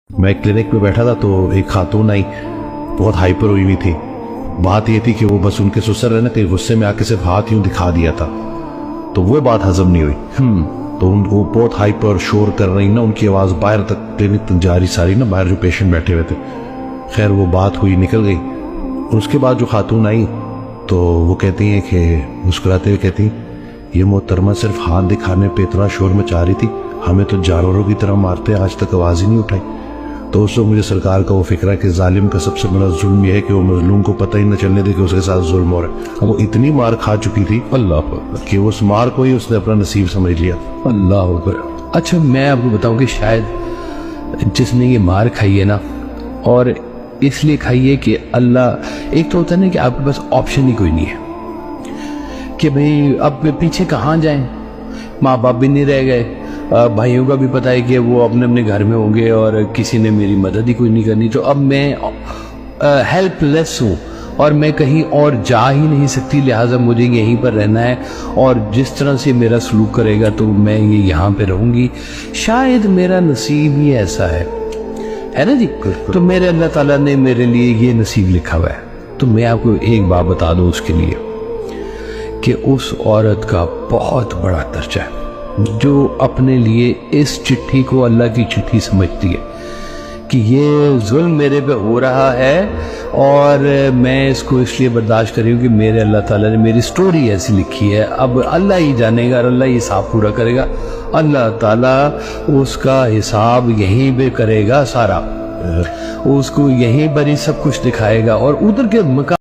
میں کلینک پہ بیٹھا تھا تو ایک خاتون آئی, بہت ہائپر ہوئی ہوئی تھی. بات یہ تھی کہ وہ بس ان کے سسر ہے نا کہ غصے میں آ کے صرف ہاتھ یوں دکھا دیا تھا, تو وہ بات ہضم نہیں ہوئی. تو وہ بہت ہائپر شور کر رہی نا, ان کی آواز باہر تک کلینک تک جاری ساری نا, باہر جو پیشنٹ بیٹھے ہوئے تھے. خیر وہ بات ہوئی, نکل گئی. اس کے بعد جو خاتون آئی تو وہ کہتی ہیں کہ مسکراتے ہوئے کہتی ہیں یہ محترمہ صرف ہاتھ دکھانے پہ اتنا شور مچا رہی تھی, ہمیں تو جانوروں کی طرح مارتے, آج تک آواز ہی نہیں اٹھائی. تو اس وقت مجھے سرکار کا وہ فکر ہے کہ ظالم کا سب سے بڑا ظلم یہ ہے کہ وہ مظلوم کو پتہ ہی نہ چلنے دے کہ اس کے ساتھ ظلم ہو رہا ہے. وہ اتنی مار کھا چکی تھی اللہ اکبر کہ اس مار کو ہی اس نے اپنا نصیب سمجھ لیا. اللہ اکبر. اچھا میں آپ کو بتاؤں کہ شاید جس نے یہ مار کھائی ہے نا, اور اس لیے کھائی ہے کہ اللہ, ایک تو ہوتا ہے نا کہ آپ کے پاس آپشن ہی کوئی نہیں ہے کہ بھئی اب پیچھے کہاں جائیں, ماں باپ بھی نہیں رہ گئے, بھائیوں کا بھی پتہ ہے کہ وہ اپنے اپنے گھر میں ہوں گے اور کسی نے میری مدد ہی کوئی نہیں کرنی. تو اب میں ہیلپ لیس ہوں اور میں کہیں اور جا ہی نہیں سکتی, لہٰذا مجھے یہیں پر رہنا ہے, اور جس طرح سے میرا سلوک کرے گا تو میں یہاں پہ رہوں گی. شاید میرا نصیب ہی ایسا ہے نا جی. تو میرے اللہ تعالیٰ نے میرے لیے یہ نصیب لکھا ہوا ہے. تو میں آپ کو ایک بات بتا دوں اس کے لیے کہ اس عورت کا بہت بڑا درجہ ہے جو اپنے لیے اس چٹھی کو اللہ کی چٹھی سمجھتی ہے کہ یہ ظلم میرے پہ ہو رہا ہے اور میں اس کو اس لیے برداشت کر رہی ہوں کہ میرے اللہ تعالیٰ نے میری سٹوری ایسی لکھی ہے. اب اللہ ہی جانے گا اور اللہ ہی حساب پورا کرے گا. اللہ تعالیٰ اس کا حساب یہیں پہ کرے گا سارا, اس کو یہیں پر ہی سب کچھ دکھائے گا, اور ادھر کے مقام